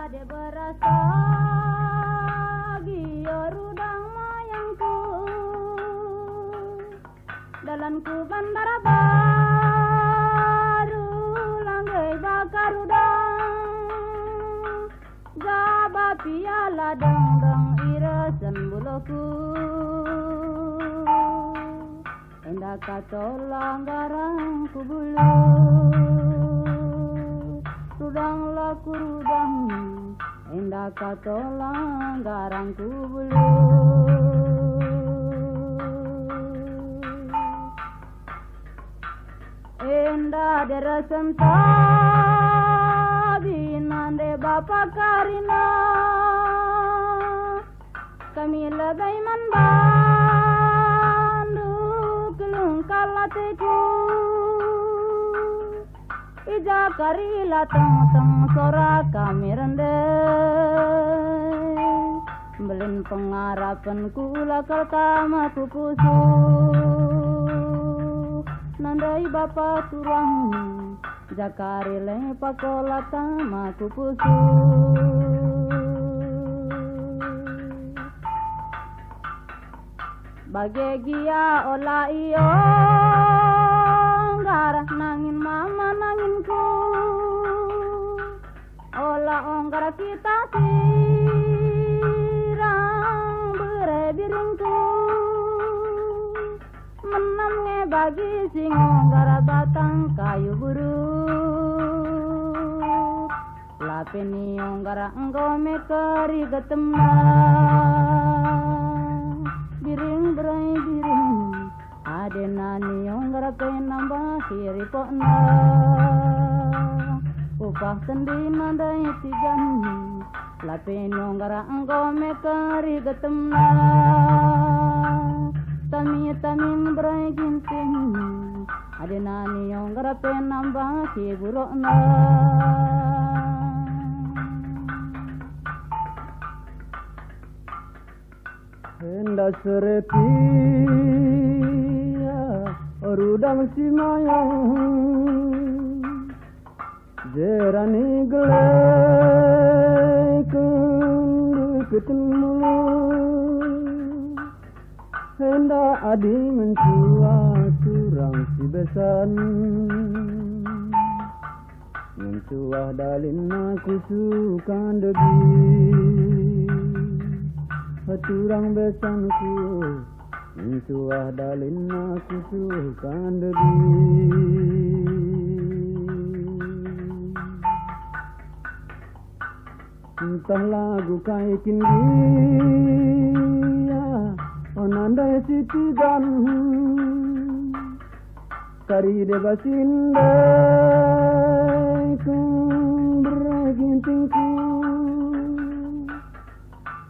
Ade berasa giorudang mayangku dalanku bandara baru langgai bakarudang jaba piala dong irasan buluku endak katolang garangku bulu rudang laku rudang endak katolang garangku bulu endah derasenta binande bapa karina kami lagai manbandu kelung kalateku ija karila teng sora kami rende belin pengarapan kula kalkama kupusu nandai bapa turang jakarile pakola tama kupusu bagegia ola iyo garah nangin mama nanginku ola onggara kita sirang berebiringku menam ngebagi sing onggara batang kayu buruk lapeni onggara enggome keri getemna biring berai biring ade nani onggara penambah hiri pokna upah sendi nandai tigan lapeni onggara enggome keri getemna tamin berai ginting ade nani onggara penambah hiburokna hendak serepi rudang si mayang jerani gelai ketemu hendak adi mencua surang si besan mencua dalin aku suka debi haturang besanku mencuah dalin aku suka debi entah lagu kaikin dia onandai sitigan kari debasindai kung beragintingku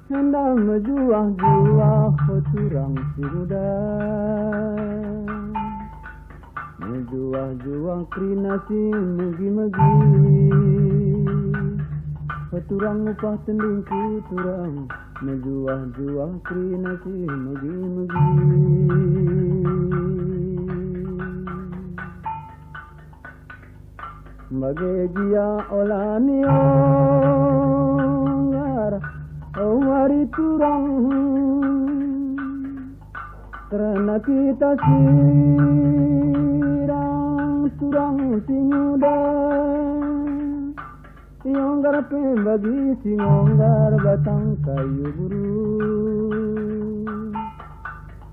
hendak menjuah-juah peturang si muda menjuah-juah krina si megi-megi peturang upah tendingku turang menjuah-juah krina si megi-megi bagai dia olanio Onggar Wari turang karena kita sirang turang sinyudan Onggar bagi singonggar batang kayu buru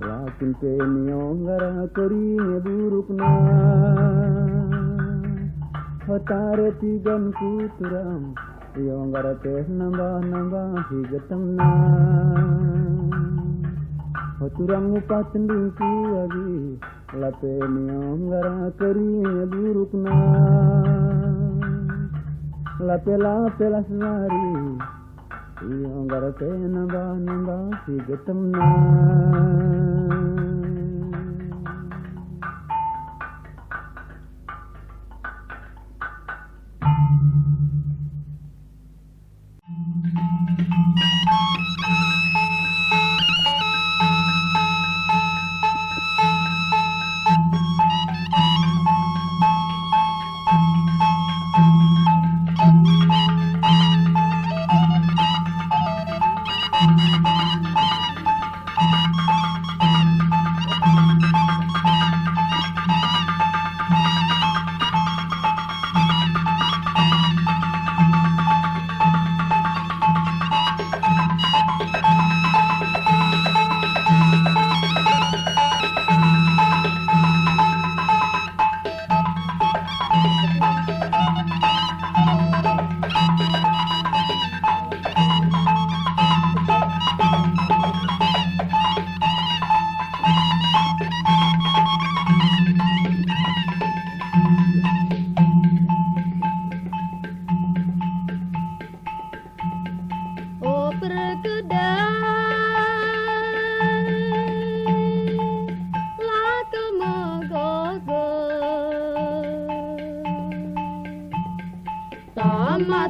Lakin peni onggar keringnya buruk na Hotare tigan kuturam Onggar teh nambah higetem na Hoturang upat tendingku lagi Lapeni onggar keringnya buruk na Lape lasari Onggar teh nambah higetem na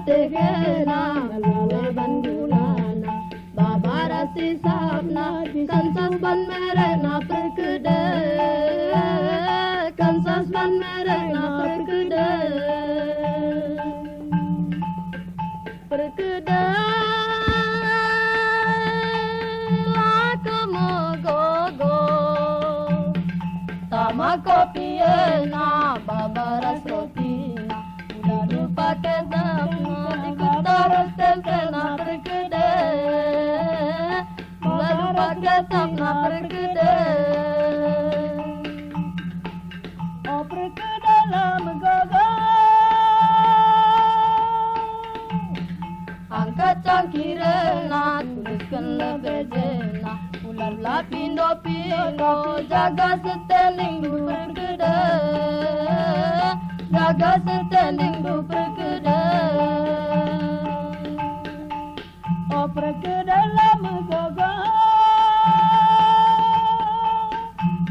Tegena lalaban gulana babara si sapna kansas ban merena perkede kansas ban merena perkede perkede lakamogogo tamako piena babara slotina udah lupa kezapna Taros tempena perkede Lalu pakai sapna perkede Oh perkede lama gaga Angkat cangkirena tuliskan lebejena Ular lapindo pindo jaga seteling du perkede Jaga seteling du perkede Perkede lama gaga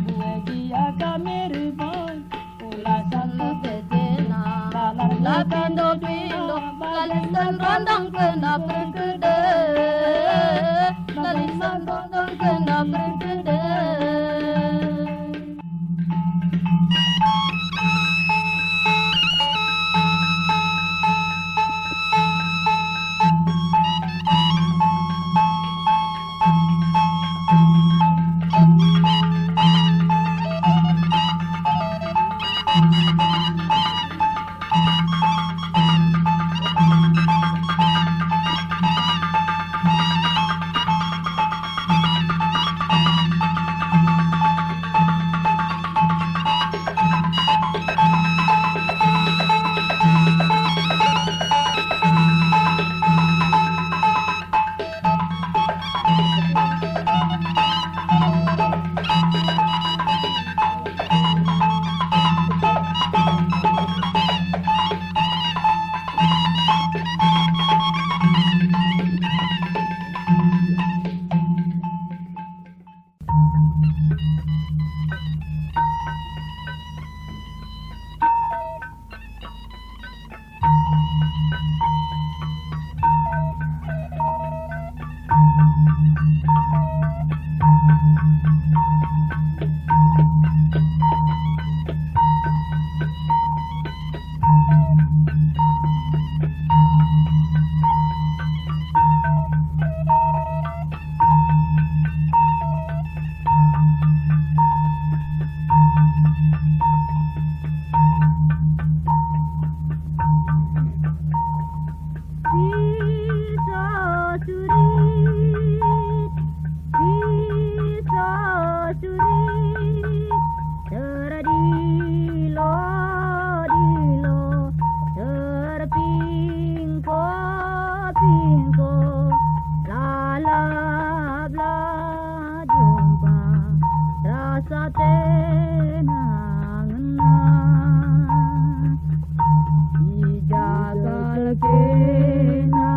Buegia kameribon Ulasan lebejena Lapindo pindo Lalisan rondong kena perkede Lalisan rondong kena perkede kena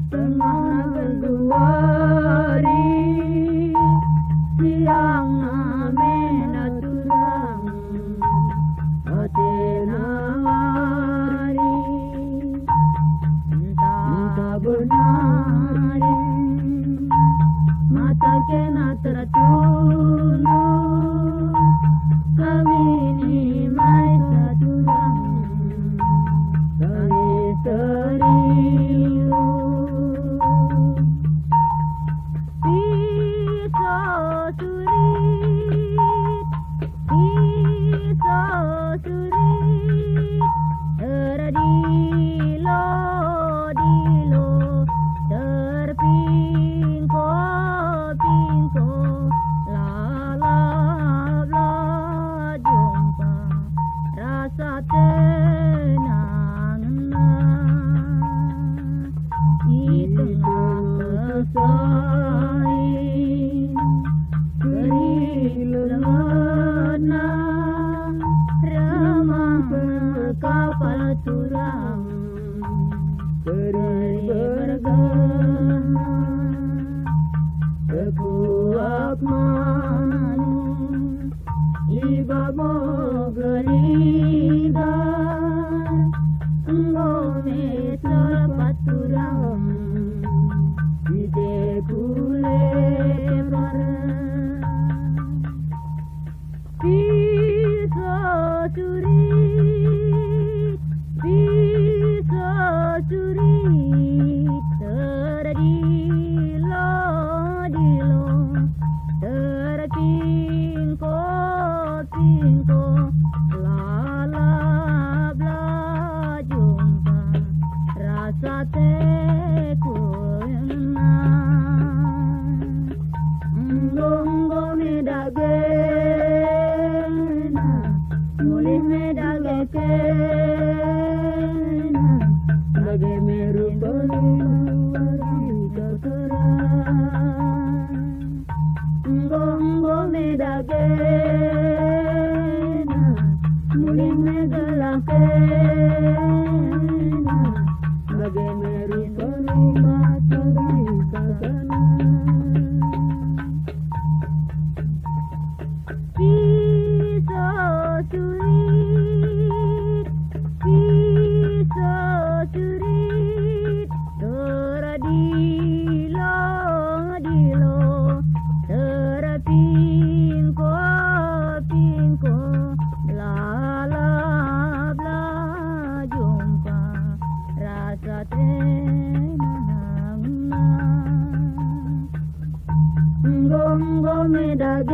tengah berduari siang amena turang atenawari entah benar mata kena tertunduk kami ini mai saturang kami serius pisau surit terdilo terpingko lala jumpa rasa tenang di tengah kesain kerilana remang kapal turang beri bergema kekuat man ibabo gelidan ngome selepat turang ide kulebar pisau surit terdilo terpingko lala jumpa rasa tekuna ngonggo medagena mulih medagekena bagi meru beruari keterang ngonggo medagena mulih megalakena bagi meru beruari keterang pisau surit terdilo terpingko lala jumpa rasa tenang ngonggo medagena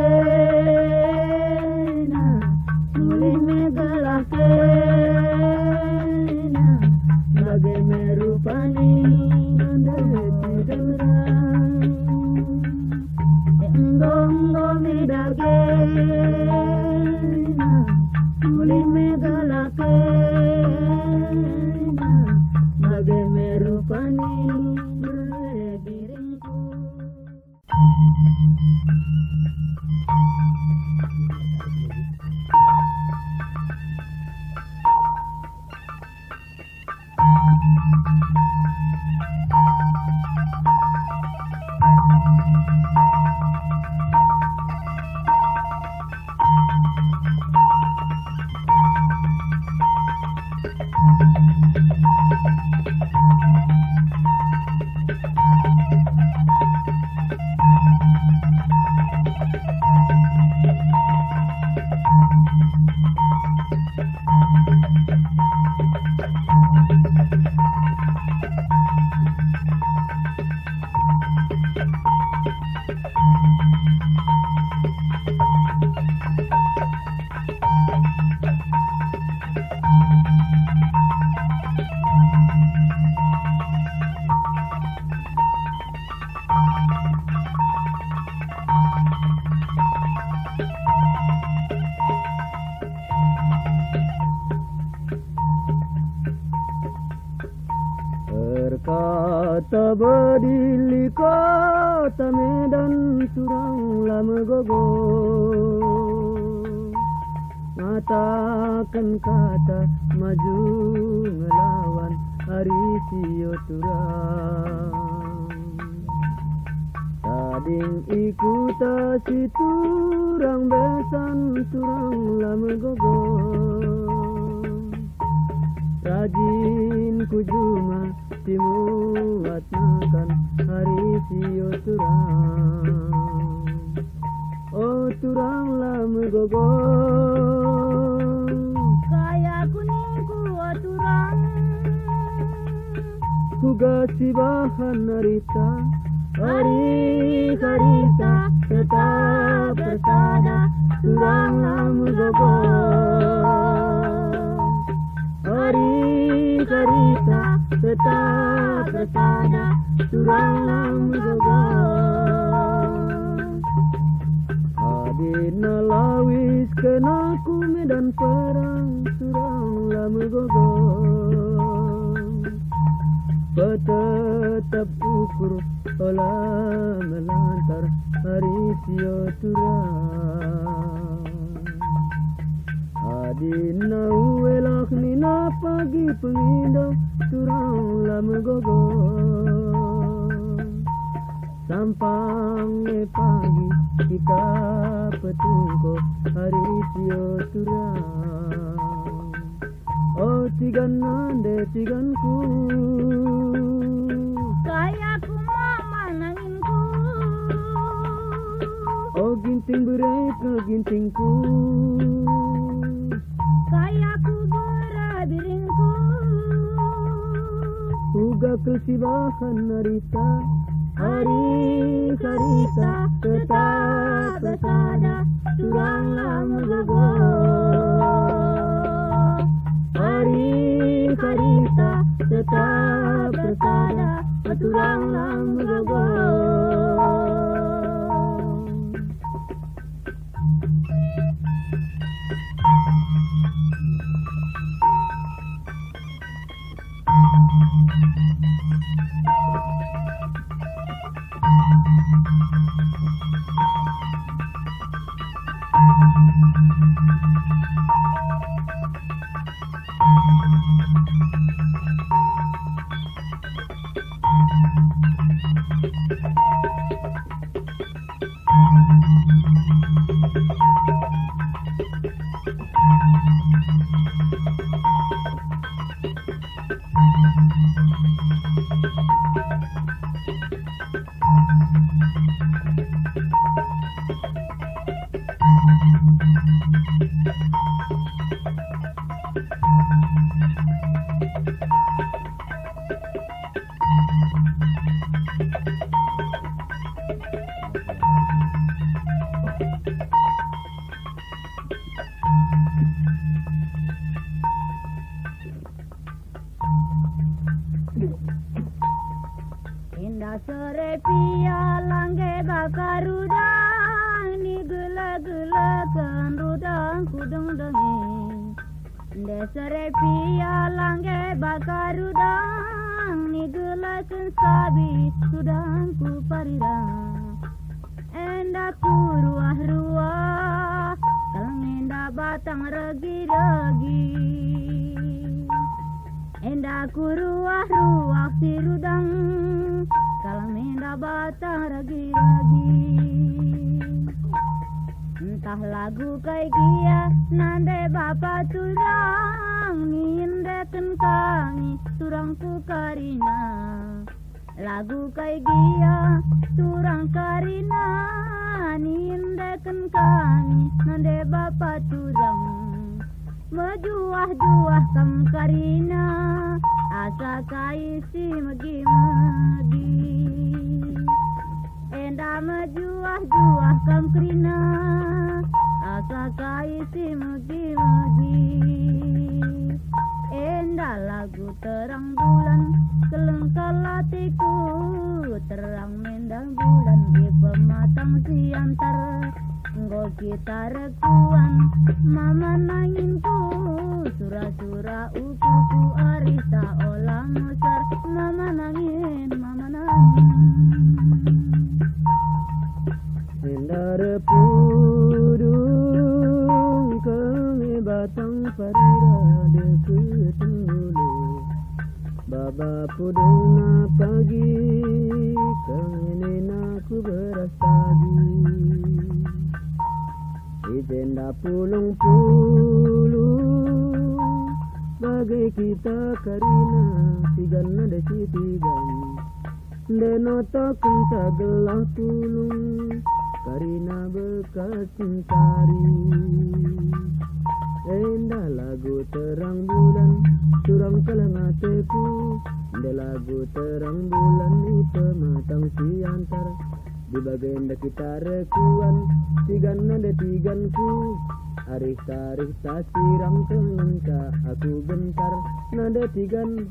mulih megalakena bagai merupani ngonggo medagena mulih megalakena bagai merupani diriku. Berkata berdili kota Medan surang lama gogo, matakan kata maju ngelawan. hari sio turang. Tading ikuta si turang besan turang lama gogo. Rajin ku juma timuat makan hari sio turang. Oh turang lama gogo. Kaya kuning ku turang. Kuga si bahan narita. Hari karita tetap bersada turang lama gogo. Hari karita tetap bersada turang lama gogo. Adina lawis kena ku medan perang turang lama gogo. Tetap ukur olah melantar hari sio turang. Adina uelak nina pagi pengindo turang lama gogo. Sampang pagi kita petungko hari sio turang. Oh tigan nande tiganku. Kaya ku mama nanginku. Oh ginting berat ke gintingku. Kaya ku berabiringku. Uga kesibahan narita. Hari karita tetap bersada turang lama gogo. Hari karita tetap bersada turang lama gogo. Indah sore pia langge bakarudang ni gula-gula kan rudang kudung dengi. Indah sore pia langge bakarudang ni gula kan sabi kudang ku parirang. Enda ku ruah-ruah kalang enda batang regi-regi. Enda ku ruah-ruah si rudang kalang enda batang ragi-ragi. Entah lagu kai gia nande bapa turang nindeken kami turang ku karina. Lagu kai gia turang karina nindeken kami nande bapa turang. Mejuah-juah kam karina asa kai si magi-magi. Enda mejuah-juah kam karina asa kai si magi-magi. Enda lagu terang bulan kelengkal hatiku terang mendang bulan di pematang siantar. Nggo kita rekuan mama nanginku sura-sura ukurku arisa olah musar mama nangin Endara pudung kami batang parira deket mulu Aba pudena pagi kangenin aku berasagi Ijenda pulung-pulung bagai kita karina tigan nade si tigan Denoto kunca gelah pulung karina bekas mencari Endah lagu terang bulan curang kelengah teku Endah lagu terang bulan itu matang siantar di bagian kita rekuan tigan nade tiganku Aris-aris sirang tengenca aku bentar nade tigan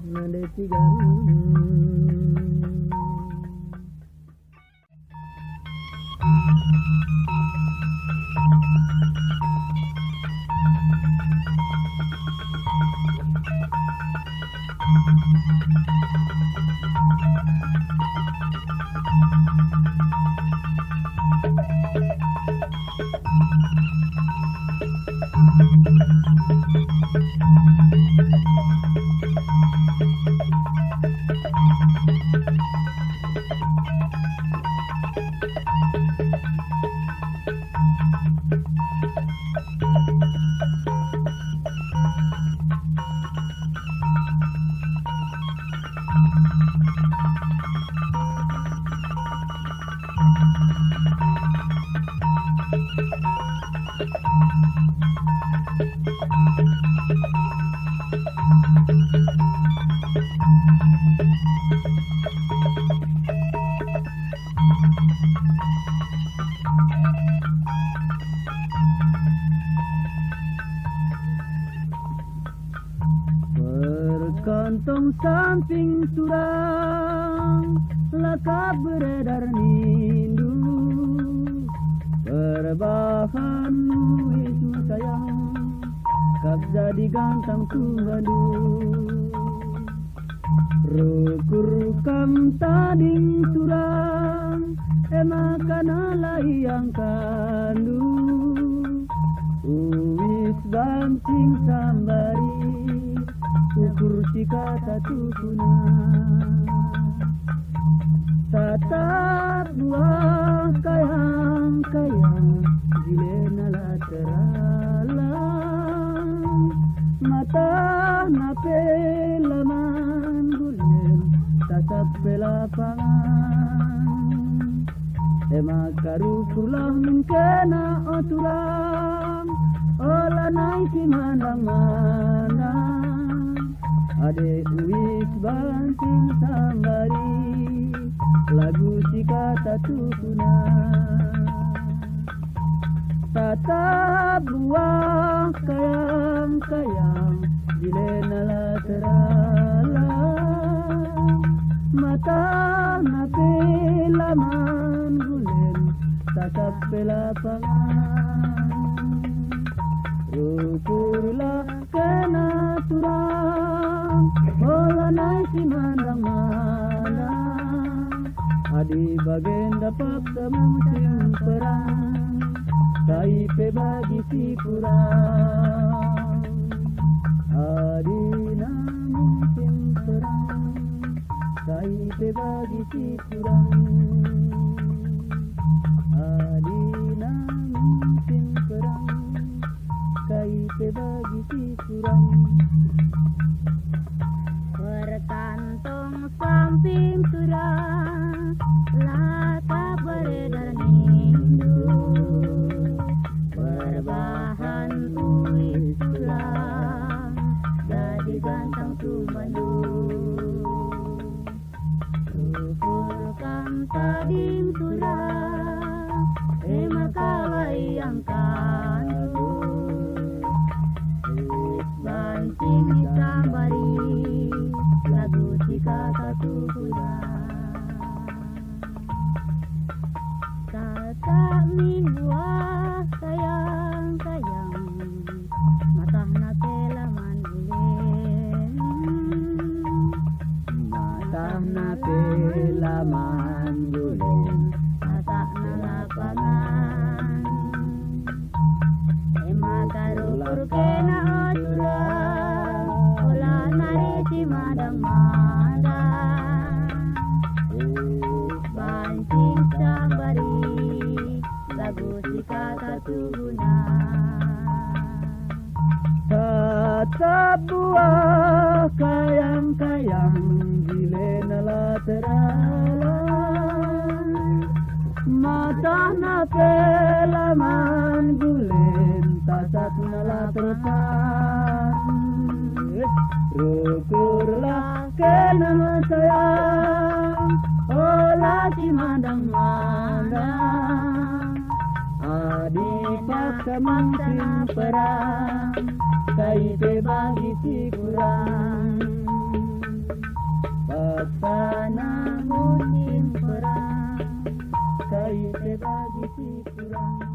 Berkantong samping surang laka beredar nindu Berbahan itu sayang kap jadi gantang tunggadu Rukur kam tading surang emakana layang kandu Uwis bancing sambari ukur kata tukuna tatap buah kayang jilena lateralang mata nape laman bulen tatap pelapangan emakaru pulang mengkena oturang olah naik mandang Ade uwis banting sambari lagu si kata tukuna tatap buah kayang jilena lateralang mata nape laman bulen tatap pelapangan ukurlah kena turang olah naik si mandang Adi bagen dapat musim perang Kaipe bagi si kurang Adi na musim perang Kaipe bagi si kurang Adi na musim perang Kaipe bagi si kurang Berkantong samping surang laka beredar nindu Berbahan uwis tulang jadi gantang tumandu Ruhur kam tading surang emakawai yang kandu Uwis bancing sambari lagu si kata tukuna Kakak min buah kayang matah na kelaman bulen Matah na kelaman bulen Asak na lapangan emakarukur kena oturang olah nari si madang-madang bancing sabari lagu si kata tuguna Tatap buah kayang-kayang gile nala teralang mata na pelaman gulen tasat nala terpan rukurlah kenal sayang olah si madang-madang adi paksa mungkin perang kaite bagi si kurang paksa na musim perang kaite bagi si kurang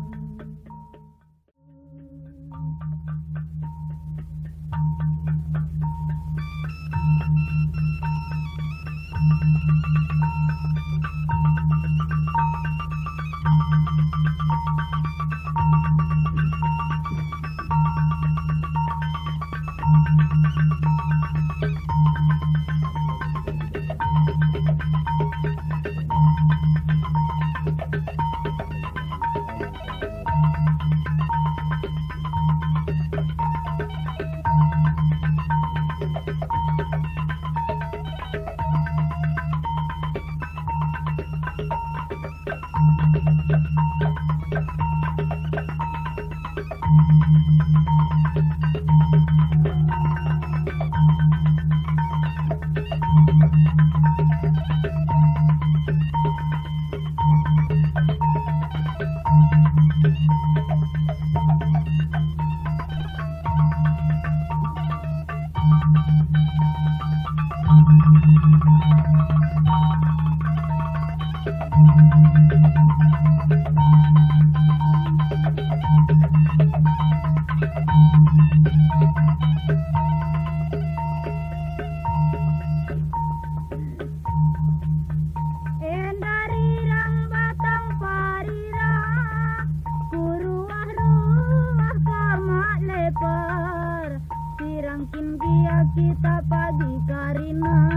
kita pagi karina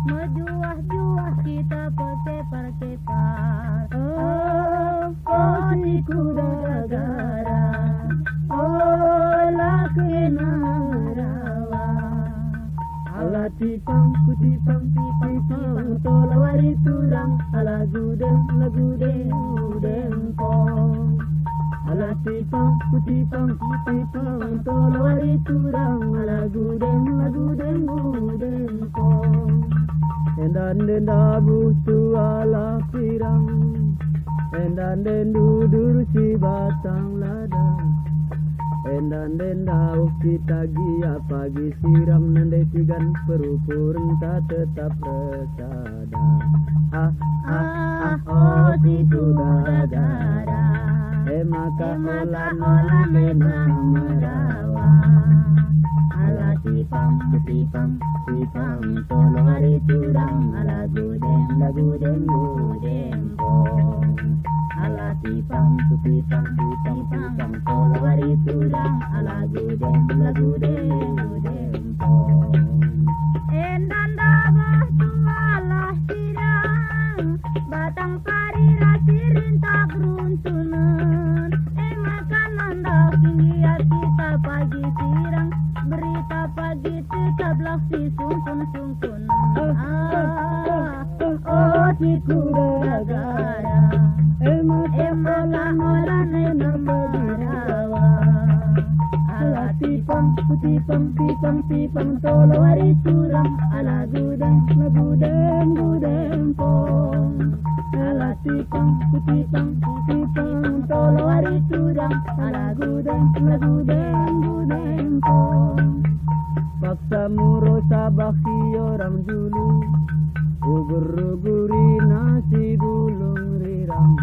mejuah-juah kita perkepar oh si kuda gara oh lakena rawa ala tipang kutipang tipang tolawari turang ala gudeng lagudeng gudeng pong ala tipang kutipang tipang tolawari turang ala gudeng lagudeng gudeng pong endan denda butu ala pirang endan dendu dur si batang ladang endan denda kita gia pagi siram nande tigan perukuran tak tetap resada oh si kuda gara maka olah menang merawa ala tipang tipang tolawari turang ala gudeng lagudeng gudeng pong ala tipang tolawari turang ala gudeng lagudeng gudeng pong endan dabah tualah sirang batang parira sirin tak runtunan makanan dah tinggi kita pagi sirang berita pagi tetaplah si sungkun oh si kuda gara maka olah menang merawa ala tipang tolawari turang ala gudeng lagudeng gudeng pong ala tipang tolawari turang ala gudeng lagudeng gudeng pong paksa muro sabaki orang dulu ugur-uguri nasi gulung rirang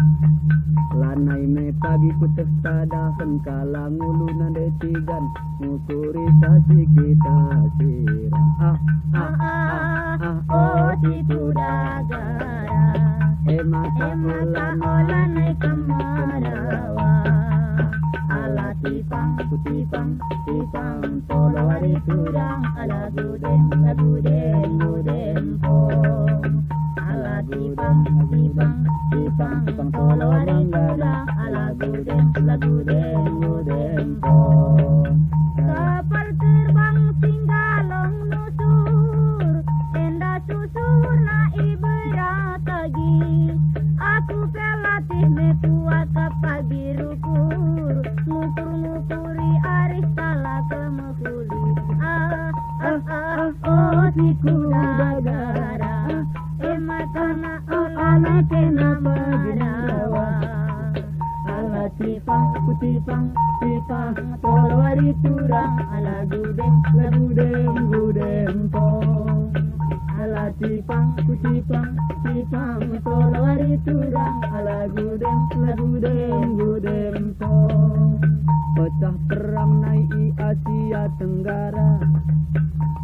lanai me pagi ku testadahan kalang ulu nade tigan ngukuri sasi kita sirang oh si kuda gara maka olah naik kemarawa ala tipang tolawari turang ala gudeng lagu dem pong. Ala tipang tolo wari turang. Lagu dem pong. Kapal terbang singgalong nusur, tenda susur na iberat lagi. Aku pelatih mekuat kapal biru kur, ngukur-ngukuri aris tala kemekuli. Oh si kuda gara, ematana olana kena barawa. Ala tipang tolo wari turang. Lagu dem pong. Ala tipang tolo wari turang. Lagu dem pong. Pecah perang naik Asia Tenggara,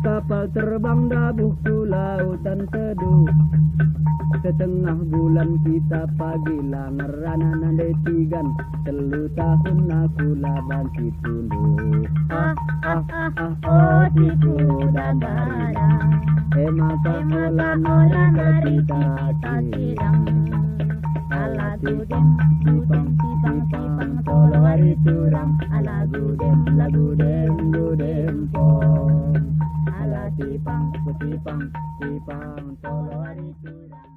kapal terbang dabuh ke lautan teduh. Setengah bulan kita pagi langeran nandai tigan, 3 tahun aku laban si tunduk. Oh si kuda gara, Maka orang mari kita sirang. Lagu dem tipang tolo wari turang. Lagu dem pong. Ala tipang tolo wari turang.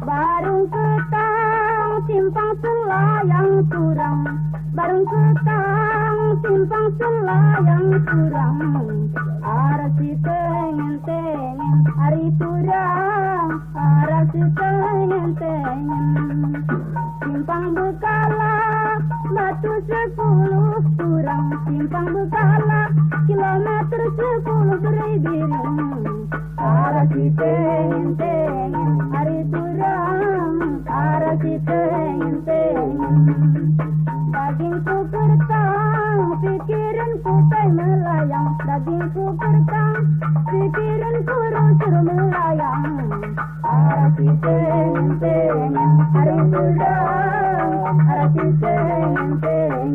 Barung ketang simpang selayang kurang, barung ketang simpang selayang kurang. Arasi tengen hari kurang, arasi tengen simpang Bekala batu 10 kurang, simpang Bekala kilometer 10 beriring. Arasi tengen hari kurang, arasi tengen. Dagingku kertang, pikiranku teh melayang. Dagingku kertang, pikiranku rusur melayang. Arasi tengen hari kurang, arasi tengen.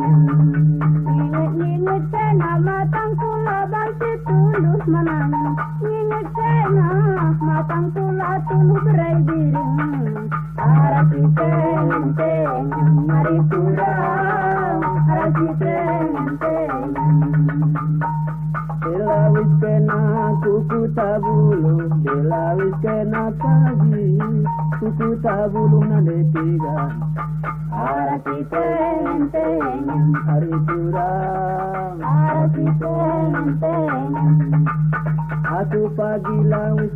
Nyingit sena matangku labang situlus manangin. Nyingit sena matangku latuluh berai biring. Arasi tengen hari kurang, arasi tengen. Delawis kena kuku tabulu, delawis kena kaji, kuku tabulu nade tiga. Arasi tengen Hari kurang, arasi tengen. aku pagi lawis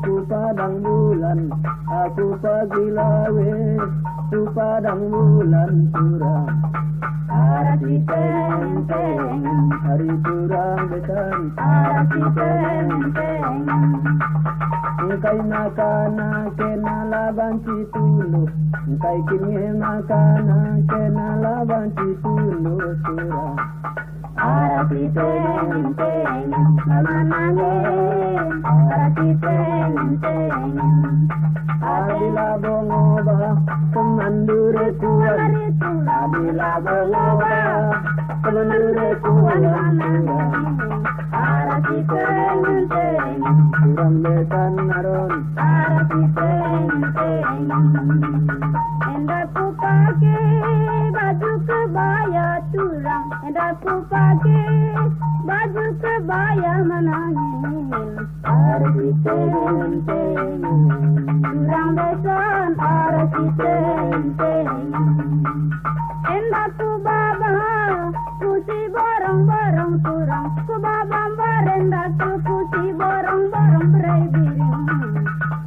ku padang bulan, aku pagi lawis ku padang bulan kurang. Arasi tengen Hari kurang besan, arasi tengen. engkai makana kena laban situlu, engkai kini makana kena laban situlu kurang. Arasi tengen manane, arasi tengen. Adila bongoba kemandure kuat, adila bongoba kemandure kuat. Arasi tengen Kurang besan naron, arasi tengen. Endaku pakai baju kebaya turang. Medaku pakai baju kebaya menangis. Arsi teng-teng, kurang besan arsi teng-teng. Endaku baba, kusi borong-borong turang. Ku babam barendaku kusi borong-borong berai biring.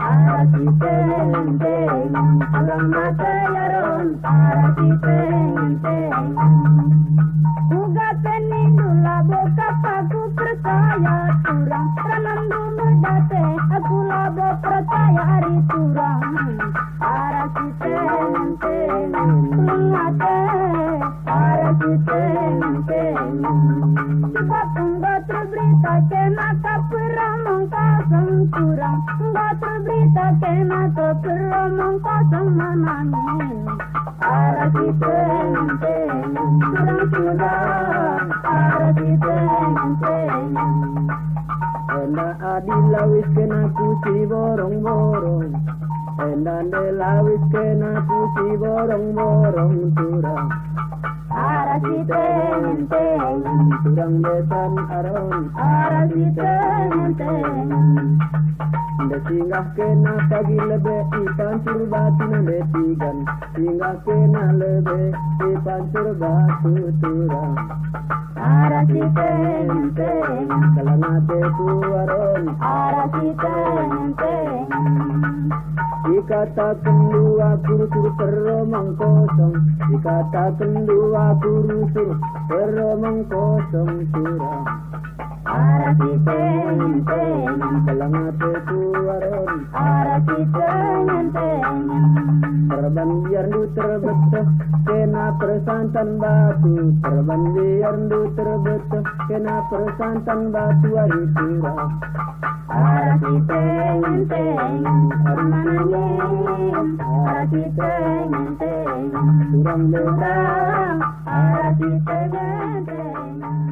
Arsi teng-teng, alang mata yaron arsi teng-teng. Uga penindula boka aku percaya turang. Ranandu medate aku labo percaya hari turang. Arsi teng-teng, mengate arsi teng-teng. Cepat enggak terberita kena kaperamang kasang kurang. Enggak terberita kena kaperamang kasang menangis. Arsi teng-teng, kurang sudah arsi teng-teng. Enda adilawis kena kusi borong-borong. Enda delawis kena kusi borong-borong turang. Arsi teng-teng, Turang besan aron. arsi teng-teng. Nda singgah kena pagi lebe ipancur batu nande tigan. Singgah kena lebe ipancur batu turang. Arsi teng-teng, Kalangate kuaron. arsi teng-teng. Dikatakan dua kurusur peromong kosong. Dikatakan dua kurusur peromong kosong turang. Arsi teng-teng, Kalangate kuaron. arsi teng-teng. Terban biar du terbetah kena persantan batu. Terban biar du terbetah kena persantan batu hari turang. Arsi teng-teng, menangis. Arsi teng-teng, Turang besan arsi teng-teng.